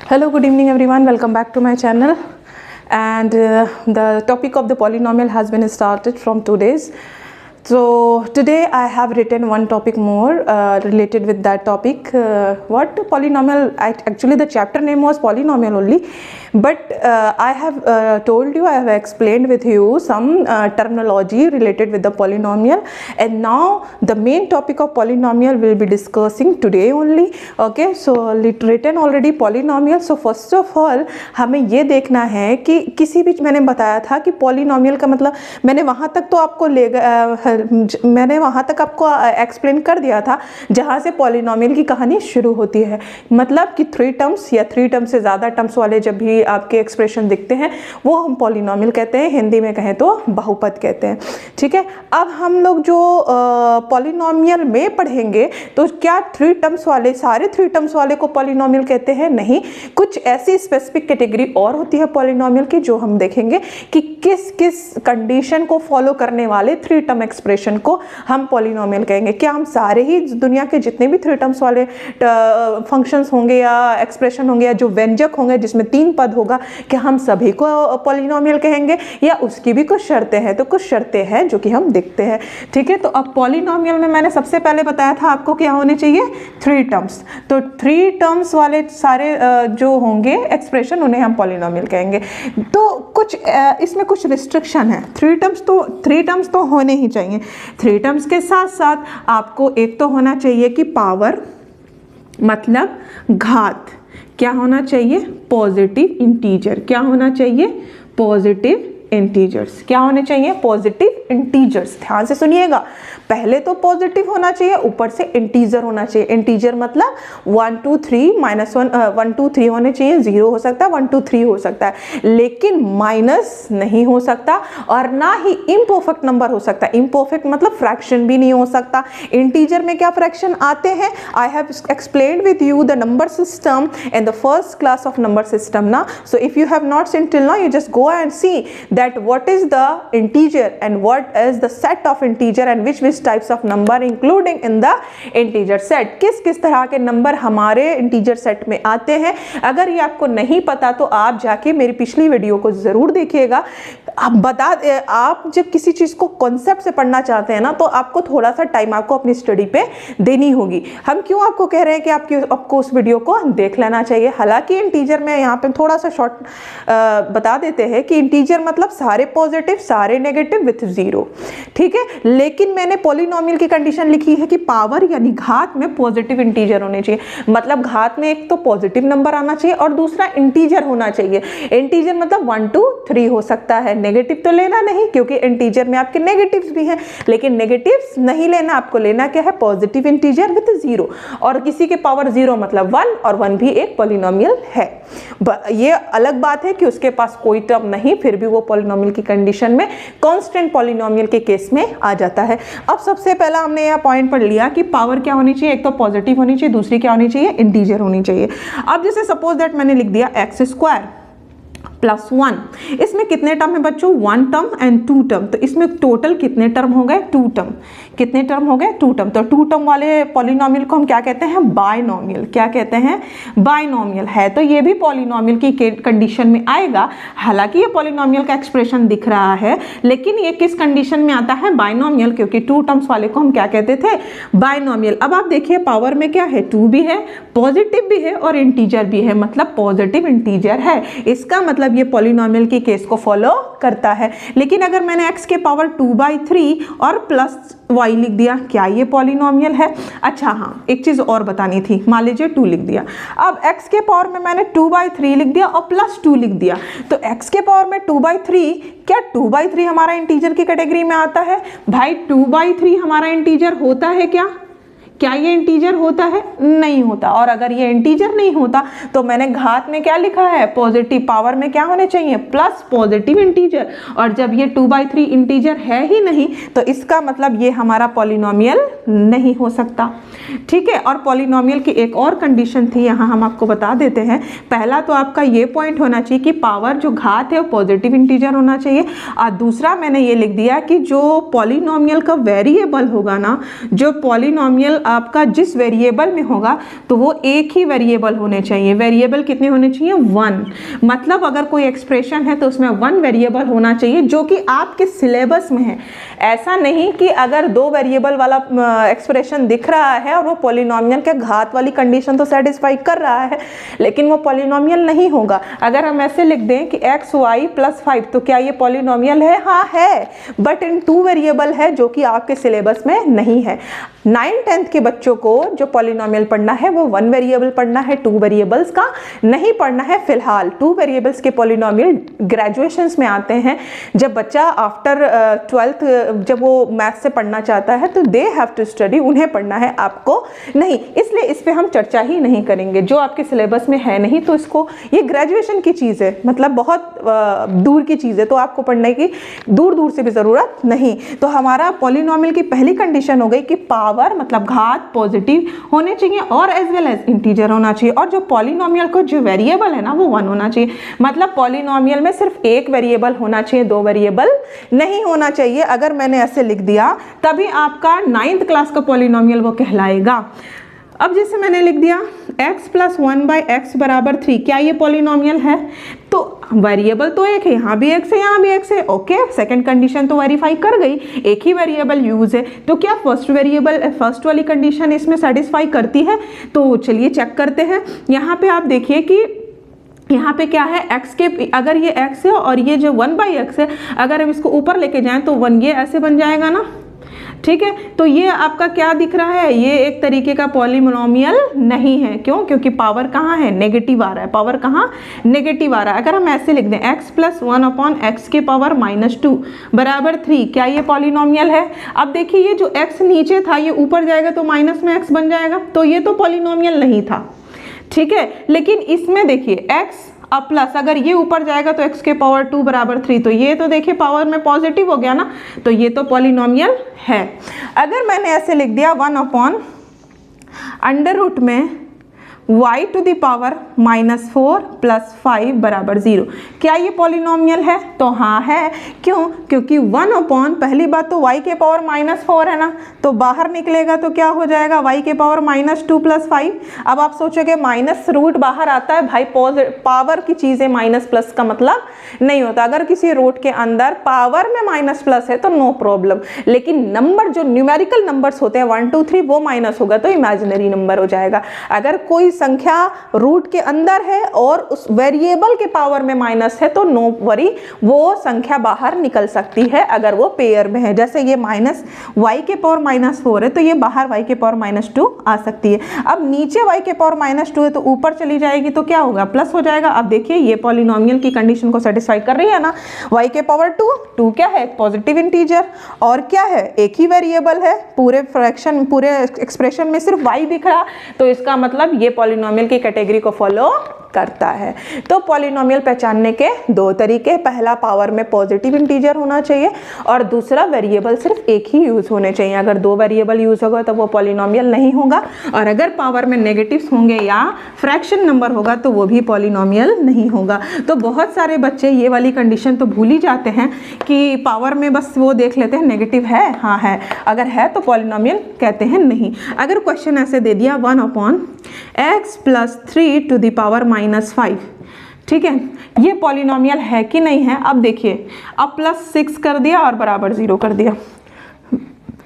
Hello, good evening everyone. Welcome back to my channel. And the topic of the polynomial has been started from today's. So today I have written one topic more related with that topic. What polynomial? Actually the chapter name was polynomial only, but I have told you, I have explained with you some terminology related with the polynomial, and now the main topic of polynomial will be discussing today only. Okay, so written already polynomial. So first of all हमें ये देखना है कि किसी भी, मैंने बताया था कि polynomial का मतलब मैंने वहाँ तक तो आपको मैंने वहाँ तक आपको एक्सप्लेन कर दिया था जहाँ से पॉलिनोमियल की कहानी शुरू होती है। मतलब कि 3 टर्म्स या 3 टर्म्स से ज़्यादा टर्म्स वाले जब भी आपके एक्सप्रेशन दिखते हैं वो हम पॉलिनोमियल कहते हैं, हिंदी में कहें तो बहुपद कहते हैं। ठीक है, अब हम लोग जो पॉलिनोमियल में पढ़ेंगे तो क्या 3 टर्म्स वाले, सारे 3 टर्म्स वाले को पॉलिनोमियल कहते हैं? नहीं, कुछ ऐसी स्पेसिफिक कैटेगरी और होती है पॉलिनोमियल की जो हम देखेंगे कि किस किस कंडीशन को फॉलो करने वाले 3 टर्म एक्सप्रेशन को हम पॉलिनोमियल कहेंगे। क्या हम सारे ही दुनिया के जितने भी 3 टर्म्स वाले फंक्शंस होंगे या एक्सप्रेशन होंगे या जो व्यंजक होंगे जिसमें 3 पद होगा, क्या हम सभी को पॉलिनोमियल कहेंगे या उसकी भी कुछ शर्तें हैं? तो कुछ शर्तें हैं जो कि हम देखते हैं। ठीक है, तो अब पॉलिनोमियल में मैंने सबसे पहले बताया था आपको क्या होने चाहिए, 3 टर्म्स। तो 3 टर्म्स वाले सारे जो होंगे एक्सप्रेशन उन्हें हम पॉलिनोमियल कहेंगे। तो कुछ इसमें कुछ रिस्ट्रिक्शन है। 3 टर्म्स तो होने ही चाहिए। 3 टर्म्स के साथ साथ आपको एक तो होना चाहिए कि पावर, मतलब घात। क्या होना चाहिए? Positive integer. क्या होना चाहिए? Positive integers. क्या होने चाहिए? Positive integers. ध्यान से सुनिएगा, पहले तो पॉजिटिव होना चाहिए, ऊपर से इंटीजर होना चाहिए। इंटीजर मतलब 1 2 3 -1 1 2 3 होने चाहिए। 0 हो सकता है, 1 2 3 हो सकता है, लेकिन माइनस नहीं हो सकता और ना ही इम्परफेक्ट नंबर हो सकता है। इम्परफेक्ट मतलब फ्रैक्शन भी नहीं हो सकता। इंटीजर में क्या फ्रैक्शन आते हैं? I have explained with you the number system in the first class of number system ना। So if you have not seen till now, you just go and see that what is the integer and what is the set of integer and which types of number including in the integer set। किस किस तरह के number हमारे integer set में आते हैं। अगर ये आपको नहीं पता तो आप जाके मेरी पिछली वीडियो को जरूर देखिएगा। आप जब किसी चीज को कॉन्सेप्ट से पढ़ना चाहते हैं ना तो आपको थोड़ा सा टाइम आपको अपनी स्टडी पे देनी होगी। हम क्यों आपको कह रहे हैं कि आपको उस वीडियो को देख लेना चाहिए। हालांकि इंटीजर में यहाँ पे थोड़ा सा शॉर्ट बता देते हैं कि इंटीजर मतलब सारे पॉजिटिव सारे नेगेटिव विथ 0। ठीक है, लेकिन मैंने पॉलिनोमियल की कंडीशन लिखी है कि पावर यानी घात में पॉजिटिव इंटीजर होने चाहिए। मतलब घात में एक तो पॉजिटिव नंबर आना चाहिए और दूसरा इंटीजर होना चाहिए। इंटीजर मतलब 1 2 3 हो सकता है, नेगेटिव तो लेना नहीं क्योंकि इंटीजर में आपके नेगेटिव्स भी हैं, लेकिन नेगेटिव्स नहीं लेना, आपको लेना क्या है? Positive integer with 0। और किसी के पावर 0 मतलब 1 और 1 भी एक पॉलिनोमियल है। ये अलग बात है कि उसके पास कोई टर्म नहीं, फिर भी वो पॉलिनोमियल की कंडीशन में कांस्टेंट पॉलिनोमियल के केस में आ जाता है। अब सबसे पहला हमने यह पॉइंट पढ़ लिया कि पावर क्या होनी चाहिए, एक तो पॉजिटिव होनी चाहिए, दूसरी क्या होनी चाहिए? इंटीजर होनी चाहिए। अब जैसे सपोज दैट मैंने लिख दिया x² + 1। इसमें कितने टर्म है बच्चों? 1 टर्म एंड 2 टर्म। तो इसमें टोटल कितने टर्म हो गए? 2 टर्म। कितने टर्म हो गए? 2 टर्म। तो 2 टर्म वाले पॉलिनोमियल को हम क्या कहते हैं? बायनोमियल। क्या कहते हैं? बायनोमियल है। तो ये भी पॉलिनोमियल की कंडीशन में आएगा। हालांकि ये पॉलिनोमियल का एक्सप्रेशन दिख रहा है, लेकिन ये किस कंडीशन में आता है? बायनोमियल, क्योंकि 2 टर्म्स वाले को हम क्या कहते थे? बायनोमियल। अब आप देखिए पावर में क्या है? 2 भी है, पॉजिटिव भी है और इंटीजर भी है, मतलब पॉजिटिव इंटीजर है। इसका मतलब ये पॉलिनोमियल की केस को फॉलो करता है। लेकिन अगर मैंने x के पावर 2/3 और प्लस y लिख दिया, क्या ये पॉलिनोमियल है? अच्छा हाँ, एक चीज और बतानी थी। मान लीजिए 2 लिख दिया। अब x के पावर में मैंने 2/3 लिख दिया और +2 लिख दिया। तो x के पावर में 2/3, क्या 2/3 हमारा इंटीजर की कैटेगरी में आता है? भाई 2/3 हमारा इंटीजर होता है क्या ये इंटीजर होता है? नहीं होता। और अगर ये इंटीजर नहीं होता तो मैंने घात में क्या लिखा है? पॉजिटिव। पावर में क्या होने चाहिए? Plus positive integer. और जब ये 2/3 इंटीजर है ही नहीं तो इसका मतलब ये हमारा पॉलिनोमियल नहीं हो सकता। ठीक है, और पॉलिनोमियल की एक और कंडीशन थी, यहाँ हम आपको बता देते हैं। पहला तो आपका ये पॉइंट होना चाहिए कि पावर जो घात है वो पॉजिटिव इंटीजर होना चाहिए। और दूसरा मैंने ये लिख दिया कि जो पॉलिनोमियल का वेरिएबल होगा ना, जो पॉलिनोमियल आपका जिस वेरिएबल में होगा तो वो एक ही वेरिएबल होने चाहिए। वेरिएबल कितने होने चाहिए? 1। मतलब अगर कोई एक्सप्रेशन है तो उसमें 1 वेरिएबल होना चाहिए जो कि आपके सिलेबस में है। ऐसा नहीं कि अगर 2 वेरिएबल वाला एक्सप्रेशन दिख रहा है और वो पॉलिनोमियल के घात वाली कंडीशन तो सेटिस्फाई कर रहा है लेकिन वो पॉलिनोमियल नहीं होगा। अगर हम ऐसे लिख दें कि xy + 5 तो क्या ये पॉलिनोमियल है? हाँ है, बट इन 2 वेरिएबल है जो कि आपके सिलेबस में नहीं है। 9th-10th के बच्चों को जो पॉलिनोमियल पढ़ना है वो 1 वेरिएबल पढ़ना है, 2 वेरिएबल्स का नहीं पढ़ना है फिलहाल। 2 वेरिएबल्स के पॉलिनोमियल ग्रेजुएशंस में आते हैं। जब बच्चा आफ्टर 12th जब वो मैथ से पढ़ना चाहता है तो दे हैव टू स्टडी, उन्हें पढ़ना है, आपको नहीं। इसलिए इस पे हम चर्चा ही नहीं करेंगे। जो आपके सिलेबस में है नहीं तो इसको, ये ग्रेजुएशन की चीज़ है, मतलब बहुत दूर की चीज़ है, तो आपको पढ़ने की दूर दूर से भी ज़रूरत नहीं। तो हमारा पॉलिनोमियल की पहली कंडीशन हो गई कि पावर मतलब घात पॉजिटिव होने चाहिए और एज वेल एज इंटीजर होना चाहिए, और जो पॉलिनोमियल को जो वेरिएबल है ना वो 1 होना चाहिए। मतलब पॉलिनोमियल में सिर्फ एक वेरिएबल होना चाहिए, 2 वेरिएबल नहीं होना चाहिए। अगर मैंने ऐसे लिख दिया तभी आपका 9th क्लास का पॉलिनोमियल वो कहलाएगा। अब जैसे मैंने लिख दिया x + 1/x = 3, क्या ये पॉलिनोमियल है? तो वेरिएबल तो एक है, यहाँ भी x है, यहाँ भी x है। ओके, सेकंड कंडीशन तो वेरीफाई कर गई, एक ही वेरिएबल यूज है। तो क्या फर्स्ट वाली कंडीशन इसमें सेटिस्फाई करती है? तो चलिए चेक करते हैं। यहाँ पे आप देखिए कि यहाँ पे क्या है, x के, अगर ये x है और ये जो 1/x है, अगर हम इसको ऊपर लेके जाएं तो 1 ये ऐसे बन जाएगा ना, ठीक है। तो ये आपका क्या दिख रहा है? ये एक तरीके का पॉलिनोमियल नहीं है। क्यों? क्योंकि पावर कहाँ है? नेगेटिव आ रहा है। पावर कहाँ? नेगेटिव आ रहा है। अगर हम ऐसे लिख दें x + 1/x² - 2 = 3, क्या ये पॉलिनोमियल है? अब देखिए ये जो x नीचे था ये ऊपर जाएगा तो माइनस में x बन जाएगा, तो ये तो पॉलिनोमियल नहीं था, ठीक है। लेकिन इसमें देखिए x अब प्लस, अगर ये ऊपर जाएगा तो x² 2 = 3, तो ये तो देखिए पावर में पॉजिटिव हो गया ना, तो ये तो पॉलिनोमियल है। अगर मैंने ऐसे लिख दिया 1/√में y⁴ -4 + 5 = 0, क्या ये पॉलिनोमियल है? तो हाँ है। क्यों? क्योंकि 1/ पहली बात तो y⁴ -4 है ना, तो बाहर निकलेगा तो क्या हो जाएगा? y⁴ -2 + 5। अब आप सोचोगे माइनस रूट बाहर आता है भाई, पावर की चीज़ें माइनस प्लस का मतलब नहीं होता। अगर किसी रूट के अंदर पावर में माइनस प्लस है तो नो प्रॉब्लम, लेकिन नंबर जो न्यूमेरिकल नंबर्स होते हैं 1 2 3 वो माइनस होगा तो इमेजिनरी नंबर हो जाएगा। अगर कोई संख्या रूट के अंदर है और उस वेरिएबल के पावर में माइनस है तो नो वरी, वो संख्या बाहर निकल सकती है अगर वो पेयर में है। जैसे ये y⁴ -4 है तो ये बाहर y⁴ -2 आ सकती है। अब नीचे y⁴ -2 है तो ऊपर चली जाएगी तो क्या होगा? प्लस हो जाएगा। अब देखिए ये पॉलिनोमियल की कंडीशन को सेटिस्फाई कर रही है ना। y⁴ 2 क्या है? पॉजिटिव इंटीजर, और क्या है? एक ही वेरिएबल है। पूरे फ्रैक्शन, पूरे एक्सप्रेशन में सिर्फ y दिख रहा, तो इसका मतलब ये पॉलिनोमियल की कैटेगरी को फॉलो करता है। तो पॉलिनोमियल पहचानने के 2 तरीके, पहला पावर में पॉजिटिव इंटीजर होना चाहिए और दूसरा वेरिएबल सिर्फ एक ही यूज होने चाहिए। अगर 2 वेरिएबल यूज होगा तो वो पॉलिनोमियल नहीं होगा, और अगर पावर में नेगेटिव्स होंगे या फ्रैक्शन नंबर होगा तो वो भी पॉलिनोमियल नहीं होगा। तो बहुत सारे बच्चे ये वाली कंडीशन तो भूल ही जाते हैं कि पावर में बस वो देख लेते हैं नेगेटिव है, हाँ है, अगर है तो पॉलिनोमियल कहते हैं नहीं। अगर क्वेश्चन ऐसे दे दिया 1/x + 3 - 5, ठीक है, ये पॉलिनोमियल है कि नहीं है? अब देखिए, अब +6 कर दिया और बराबर 0 कर दिया।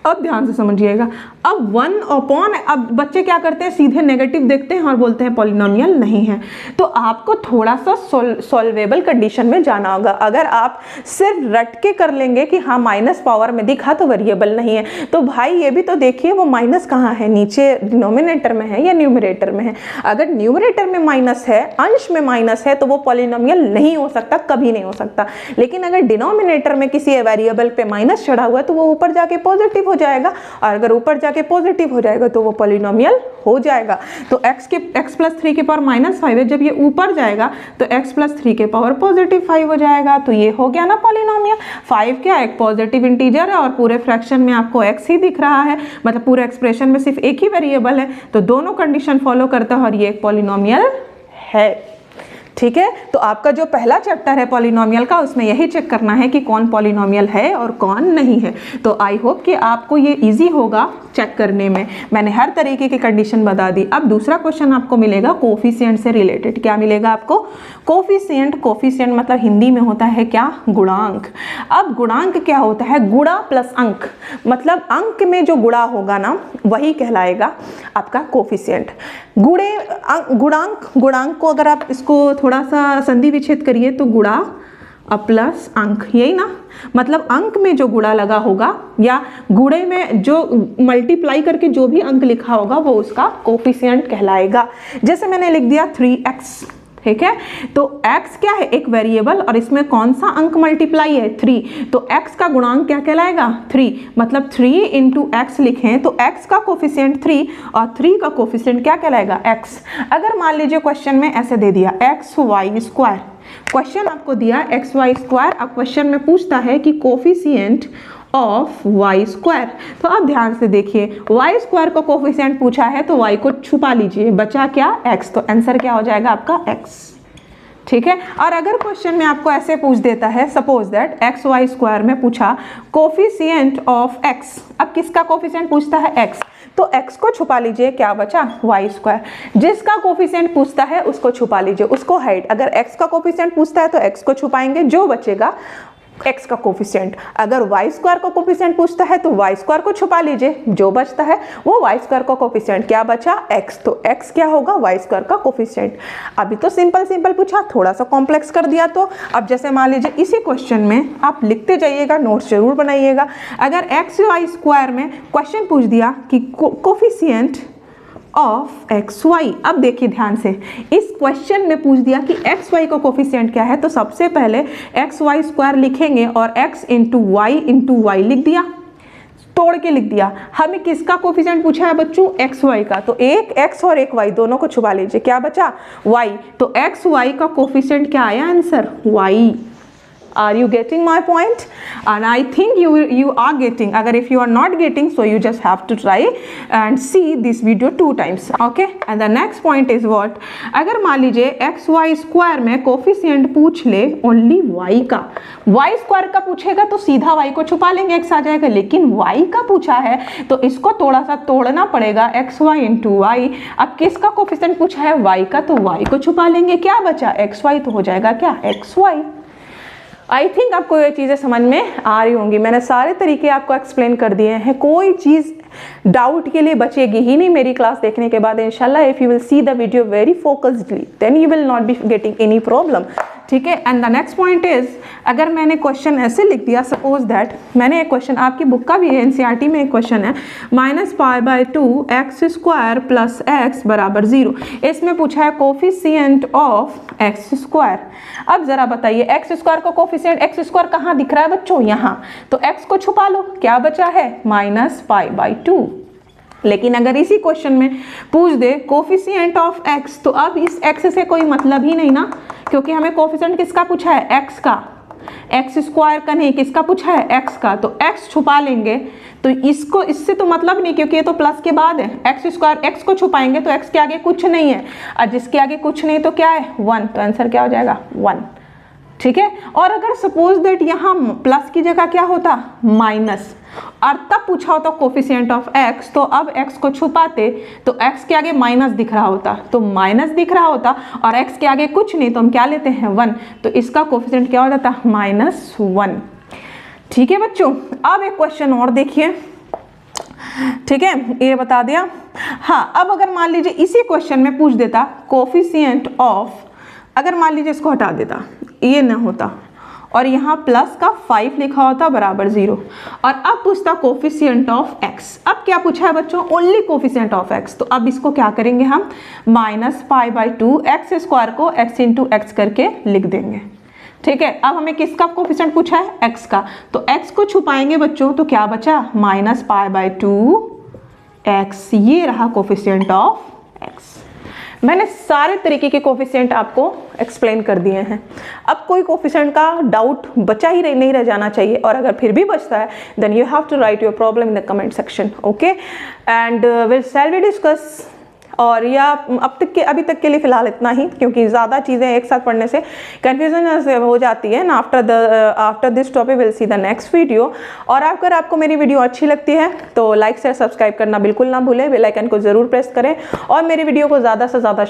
अब ध्यान से समझिएगा, अब 1/, अब बच्चे क्या करते हैं? सीधे नेगेटिव देखते हैं और बोलते हैं पॉलिनोमियल नहीं है। तो आपको थोड़ा सा सॉल्वेबल कंडीशन में जाना होगा। अगर आप सिर्फ रट के कर लेंगे कि हाँ माइनस पावर में दिखा तो वेरिएबल नहीं है, तो भाई ये भी तो देखिए वो माइनस कहाँ है, नीचे डिनोमिनेटर में है या न्यूमरेटर में है। अगर न्यूमरेटर में माइनस है, अंश में माइनस है, तो वो पॉलिनोमियल नहीं हो सकता, कभी नहीं हो सकता। लेकिन अगर डिनोमिनेटर में किसी वेरिएबल पे माइनस चढ़ा हुआ है तो वो ऊपर जाके पॉजिटिव हो जाएगा, और अगर ऊपर जाके पॉजिटिव हो जाएगा तो वो पॉलिनोमियल हो जाएगा। तो x + 3 के पावर -5 है, जब ये ऊपर जाएगा तो x + 3 के पावर +5 हो जाएगा, तो ये हो गया ना पॉलिनोमियल। 5 क्या? एक पॉजिटिव इंटीजर है और पूरे फ्रैक्शन में आपको x ही दिख रहा है, मतलब पूरे एक्सप्रेशन में सिर्फ एक ही वेरिएबल है, तो दोनों कंडीशन फॉलो करता है और ये एक पॉलिनोमियल है। ठीक है, तो आपका जो पहला चैप्टर है पॉलिनोमियल का, उसमें यही चेक करना है कि कौन पॉलिनोमियल है और कौन नहीं है। तो आई होप कि आपको ये इजी होगा चेक करने में। मैंने हर तरीके की कंडीशन बता दी। अब दूसरा क्वेश्चन आपको मिलेगा कोफिशिएंट से रिलेटेड। क्या मिलेगा आपको? कोफिशिएंट। कोफिशिएंट मतलब हिंदी में होता है क्या? गुणांक। अब गुणांक क्या होता है? गुणा प्लस अंक, मतलब अंक में जो गुणा होगा ना वही कहलाएगा आपका कोफिशिएंट। गुणांक, गुणांक को अगर आप इसको थोड़ा सा संधि विच्छेद करिए तो गुणा प्लस अंक, यही ना, मतलब अंक में जो गुणा लगा होगा या गुणे में जो मल्टीप्लाई करके जो भी अंक लिखा होगा वो उसका कोफिशिएंट कहलाएगा। जैसे मैंने लिख दिया 3x, ठीक है, तो x क्या है? एक वेरिएबल, और इसमें कौन सा अंक मल्टीप्लाई है? 3, तो x का गुणांक क्या कहलाएगा? 3, मतलब 3 इंटू एक्स लिखें तो x का कोफिशिएंट 3 और 3 का कोफिशिएंट क्या कहलाएगा? x। अगर मान लीजिए क्वेश्चन में ऐसे दे दिया xy², क्वेश्चन आपको दिया xy², अब क्वेश्चन में पूछता है कि कोफिशिएंट ऑफ y², तो आप ध्यान से देखिए, y² को कोफिशिएंट पूछा है तो y को छुपा लीजिए, बचा क्या? x, तो आंसर क्या हो जाएगा आपका? x, ठीक है। और अगर क्वेश्चन में आपको ऐसे पूछ देता है, सपोज दैट xy² में पूछा कोफिशिएंट ऑफ x, अब किसका कोफिशिएंट पूछता है? x, तो x को छुपा लीजिए, क्या बचा? y²। जिसका कोफिशिएंट पूछता है उसको छुपा लीजिए, उसको हाइड। अगर x का कोफिशिएंट पूछता है तो x को छुपाएंगे, जो बचेगा x का कोफिशिएंट। अगर y² को कोफिशिएंट पूछता है तो y² को छुपा लीजिए, जो बचता है वो y² का कोफिशिएंट, क्या बचा? x, तो x क्या होगा? y² का कोफिशिएंट। अभी तो सिंपल सिंपल पूछा, थोड़ा सा कॉम्प्लेक्स कर दिया। तो अब जैसे मान लीजिए इसी क्वेश्चन में आप लिखते जाइएगा, नोट्स जरूर बनाइएगा। अगर xy² में क्वेश्चन पूछ दिया कि कोफिशिएंट ऑफ xy, अब देखिए ध्यान से, इस क्वेश्चन में पूछ दिया कि xy का कोफिशिएंट क्या है, तो सबसे पहले xy² लिखेंगे और x इंटू y लिख दिया, तोड़ के लिख दिया। हमें किसका कोफिशिएंट पूछा है बच्चों? xy का, तो एक x और एक y दोनों को छुपा लीजिए, क्या बचा? y, तो xy का कोफिशिएंट क्या आया? Answer y। Are you getting my point? And I think you are getting. अगर if you are not getting, so you just have to try and see this video 2 times. Okay? And the next point is what? अगर मान लीजिए xy² में coefficient पूछ ले only y का, y² का पूछेगा तो सीधा y को छुपा लेंगे, x आ जाएगा, लेकिन y का पूछा है तो इसको थोड़ा सा तोड़ना पड़ेगा, xy इंटू y। अब किसका कोफिशिएंट पूछा है? y का, तो y को छुपा लेंगे, क्या बचा? xy, तो हो जाएगा क्या? xy। आई थिंक आपको ये चीज़ें समझ में आ रही होंगी। मैंने सारे तरीके आपको एक्सप्लेन कर दिए हैं, कोई चीज़ डाउट के लिए बचेगी ही नहीं मेरी क्लास देखने के बाद इंशाल्लाह। If you will see the video very focusedly then you will not be getting any problem, ठीक है। And the next point is, अगर मैंने क्वेश्चन ऐसे लिख दिया, सपोज दैट मैंने एक क्वेश्चन, आपकी बुक का भी है, एनसीईआरटी में एक क्वेश्चन है, -π/2 x² प्लस x बराबर 0। इसमें पूछा है कोफिशिएंट ऑफ x²। अब जरा बताइए x² को कोफिशिएंट, x² कहाँ दिख रहा है बच्चों? यहाँ, तो x को छुपा लो, क्या बचा है? -π/2। लेकिन अगर इसी क्वेश्चन में पूछ दे कोफिशिएंट ऑफ x, तो अब इस x से कोई मतलब ही नहीं ना, क्योंकि हमें कोफिशिएंट किसका पूछा है? x का, x² का नहीं, किसका पूछा है? x का, तो x छुपा लेंगे, तो इसको इससे तो मतलब नहीं, क्योंकि ये तो प्लस के बाद है। x², x को छुपाएंगे तो x के आगे कुछ नहीं है, और जिसके आगे कुछ नहीं तो क्या है? 1, तो आंसर क्या हो जाएगा? 1, ठीक है। और अगर सपोज दैट यहाँ प्लस की जगह क्या होता? माइनस, और तब पूछा होता कोफिशिएंट ऑफ x, तो अब x को छुपाते तो x के आगे माइनस दिख रहा होता, तो माइनस दिख रहा होता, और x के आगे कुछ नहीं तो हम क्या लेते हैं? 1, तो इसका कोफिशिएंट क्या हो जाता? -1, ठीक है बच्चों। अब एक क्वेश्चन और देखिए, ठीक है, ये बता दिया। हाँ, अब अगर मान लीजिए इसी क्वेश्चन में पूछ देता कोफिशिएंट ऑफ, अगर मान लीजिए इसको हटा देता, ये ना होता, और यहाँ प्लस का 5 लिखा होता बराबर 0, और अब पूछता कोफिशिएंट ऑफ x। अब क्या पूछा है बच्चों? ओनली कोफिशिएंट ऑफ x, तो अब इसको क्या करेंगे हम? -π/2 x² को x इंटू x करके लिख देंगे, ठीक है। अब हमें किसका कोफिशिएंट पूछा है? x का, तो x को छुपाएंगे बच्चों, तो क्या बचा? -π/2 x, ये रहा कोफिशिएंट ऑफ x। मैंने सारे तरीके के कोफिशिएंट आपको एक्सप्लेन कर दिए हैं। अब कोई कोफिशिएंट का डाउट बचा ही नहीं रह जाना चाहिए, और अगर फिर भी बचता है then you have to write your problem in the comment section, okay. And shall we discuss और या अभी तक के लिए फ़िलहाल इतना ही, क्योंकि ज़्यादा चीज़ें एक साथ पढ़ने से कन्फ्यूजन हो जाती है ना। After this topic will see the next video. और अगर आपको मेरी वीडियो अच्छी लगती है तो लाइक शेयर सब्सक्राइब करना बिल्कुल ना भूलें, बेल आइकन को ज़रूर प्रेस करें और मेरी वीडियो को ज़्यादा से ज़्यादा